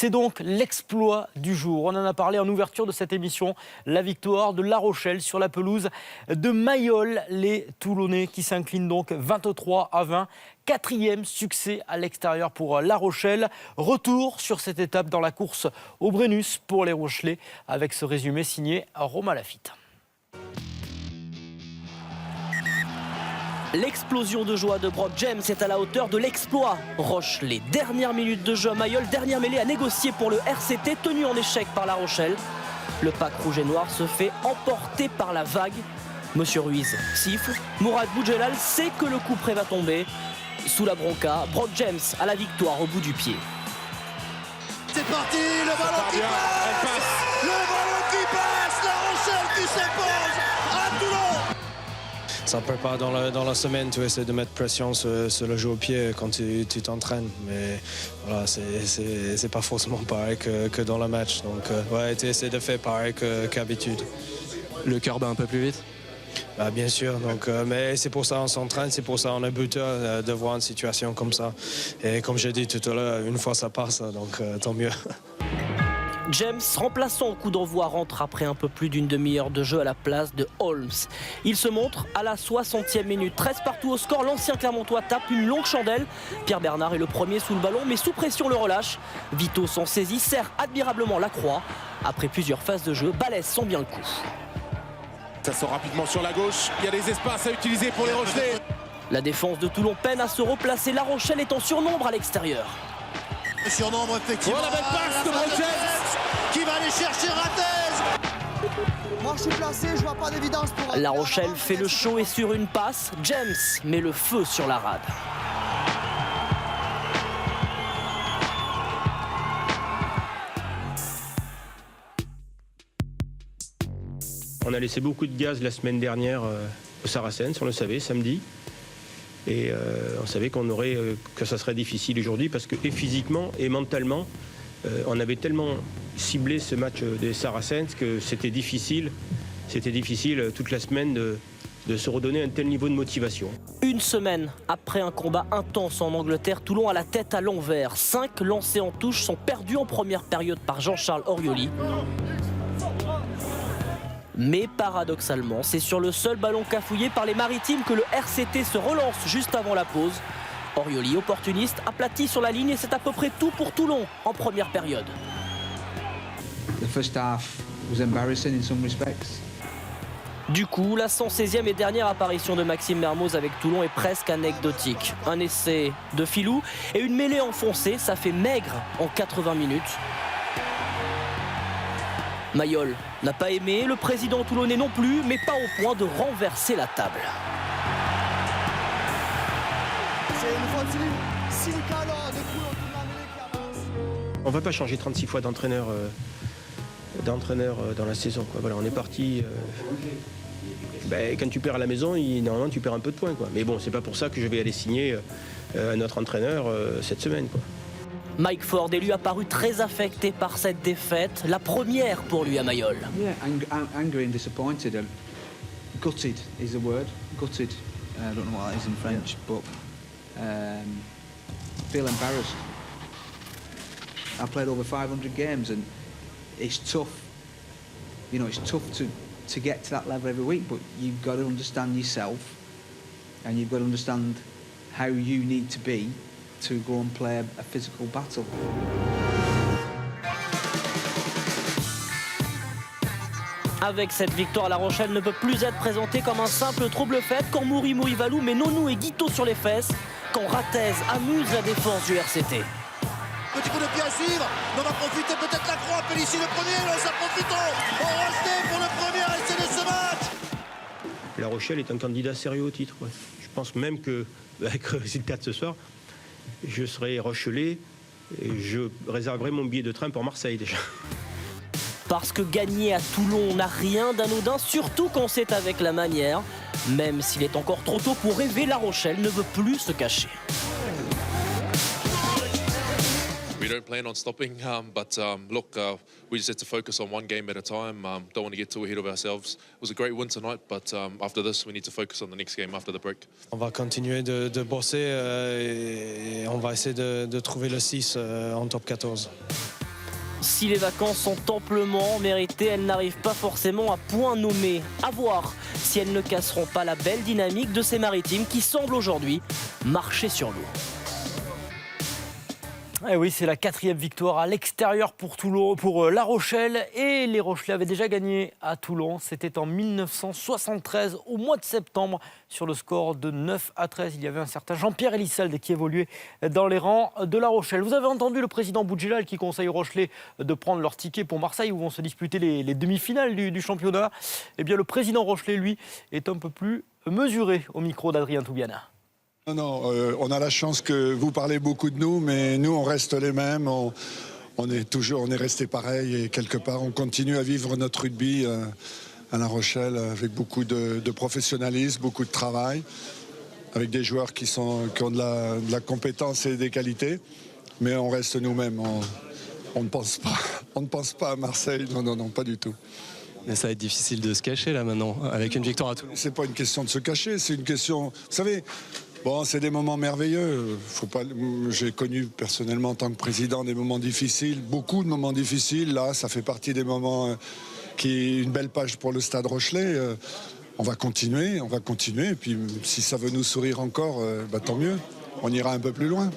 C'est donc l'exploit du jour. On en a parlé en ouverture de cette émission. La victoire de La Rochelle sur la pelouse de Mayol. Les Toulonnais qui s'inclinent donc 23-20. Quatrième succès à l'extérieur pour La Rochelle. Retour sur cette étape dans la course au Brennus pour les Rochelais avec ce résumé signé Romain Lafitte. L'explosion de joie de Brock James est à la hauteur de l'exploit. Rochelet, dernière minute de jeu à Mayol, dernière mêlée à négocier pour le RCT, tenu en échec par La Rochelle. Le pack rouge et noir se fait emporter par la vague. Monsieur Ruiz siffle, Mourad Boudjelal sait que le coup près va tomber. Sous la bronca, Brock James a la victoire au bout du pied. C'est parti, le ballon qui passe, le ballon qui passe, La Rochelle qui s'impose à Toulon. Ça prépare dans la semaine, tu essaies de mettre pression sur le jeu au pied quand tu t'entraînes. Mais voilà, c'est pas forcément pareil que dans le match. Donc ouais, tu essaies de faire pareil qu'habitude. Le cœur bat un peu plus vite? Bah, bien sûr, donc, mais c'est pour ça qu'on s'entraîne, c'est pour ça qu'on est buteur de voir une situation comme ça. Et comme j'ai dit tout à l'heure, une fois ça passe, donc tant mieux. James, remplaçant au coup d'envoi, rentre après un peu plus d'une demi-heure de jeu à la place de Holmes. Il se montre à la 60e minute. 13 partout au score, l'ancien Clermontois tape une longue chandelle. Pierre Bernard est le premier sous le ballon, mais sous pression le relâche. Vito s'en saisit, serre admirablement la croix. Après plusieurs phases de jeu, Balès sent bien le coup. Ça sort rapidement sur la gauche, il y a des espaces à utiliser pour les Rochelais. La défense de Toulon peine à se replacer, La Rochelle est en surnombre à l'extérieur. Surnombre effectivement. Oh, la belle passe de Brock James qui va aller chercher Ratez. Moi je suis placé, je vois pas d'évidence pour... La Rochelle fait le show et sur une passe, James met le feu sur la rade. On a laissé beaucoup de gaz la semaine dernière au Saracens, on le savait, samedi. Et on savait que ça serait difficile aujourd'hui parce que et physiquement et mentalement, on avait tellement ciblé ce match des Saracens que c'était difficile toute la semaine de se redonner un tel niveau de motivation. Une semaine après un combat intense en Angleterre, Toulon a la tête à l'envers. 5 lancés en touche sont perdus en première période par Jean-Charles Orioli. Mais paradoxalement, c'est sur le seul ballon cafouillé par les Maritimes que le RCT se relance juste avant la pause. Orioli, opportuniste, aplati sur la ligne et c'est à peu près tout pour Toulon en première période. The first half was embarrassing in some respects. Du coup, la 116e et dernière apparition de Maxime Mermoz avec Toulon est presque anecdotique. Un essai de Filou et une mêlée enfoncée, ça fait maigre en 80 minutes. Mayol n'a pas aimé, le président toulonnais non plus, mais pas au point de renverser la table. C'est une faute cynicale de Toulon qui m'a amené qui avance. On ne va pas changer 36 fois d'entraîneur dans la saison, quoi. Voilà, on est parti. Quand tu perds à la maison, normalement tu perds un peu de points, quoi. Mais bon, c'est pas pour ça que je vais aller signer un autre entraîneur cette semaine, quoi. Mike Ford est lui apparu très affecté par cette défaite, la première pour lui à Mayol. Yeah, angry and disappointed and gutted is the word. Gutted. I don't know what that is in French, but feel embarrassed. I played over 500 games and it's tough. You know, it's tough to get to that level every week, but you've got to understand yourself and you've got to understand how you need to be to go and play a physical battle. Avec cette victoire, La Rochelle ne peut plus être présentée comme un simple trouble-fête quand Mouri Valou met Nonou et Guito sur les fesses, quand Ratez amuse la défense du RCT. Petit coup de pied à suivre, on va profiter peut-être la croix, Pellissier le premier, là ça profitons. On reste pour le premier essai de ce match. La Rochelle est un candidat sérieux au titre. Ouais. Je pense même qu'avec le résultat de ce soir, je serai Rochelais et je réserverai mon billet de train pour Marseille déjà. Parce que gagner à Toulon n'a rien d'anodin, surtout quand c'est avec la manière. Même s'il est encore trop tôt pour rêver, La Rochelle ne veut plus se cacher. We don't plan on stopping, but look, we just have to focus on one game at a time. Don't want to get too ahead of ourselves. It was a great win tonight, but after this, we need to focus on the next game after the break. On va continuer de bosser et on va essayer de trouver le 6 en top 14. Si les vacances sont amplement méritées, elles n'arrivent pas forcément à point nommé. À voir si elles ne casseront pas la belle dynamique de ces Maritimes qui semblent aujourd'hui marcher sur l'eau. Eh oui, c'est la 4e victoire à l'extérieur pour Toulon, pour La Rochelle. Et les Rochelais avaient déjà gagné à Toulon. C'était en 1973, au mois de septembre, sur le score de 9-13. Il y avait un certain Jean-Pierre Elissalde qui évoluait dans les rangs de La Rochelle. Vous avez entendu le président Boudjelal qui conseille aux Rochelais de prendre leur ticket pour Marseille, où vont se disputer les demi-finales du championnat. Eh bien, le président Rochelais, lui, est un peu plus mesuré au micro d'Adrien Toubiana. Non, on a la chance que vous parlez beaucoup de nous, mais nous, on reste les mêmes. On est resté pareil et quelque part, on continue à vivre notre rugby à La Rochelle avec beaucoup de professionnalisme, beaucoup de travail, avec des joueurs qui ont de la compétence et des qualités, mais on reste nous-mêmes. On ne pense pas à Marseille, non, pas du tout. Mais ça va être difficile de se cacher là maintenant, avec une victoire à Toulon. C'est pas une question de se cacher, c'est une question... Vous savez... Bon, c'est des moments merveilleux. J'ai connu personnellement en tant que président des moments difficiles, beaucoup de moments difficiles. Là, ça fait partie des moments qui est une belle page pour le Stade Rochelais. On va continuer. Et puis, si ça veut nous sourire encore, tant mieux. On ira un peu plus loin.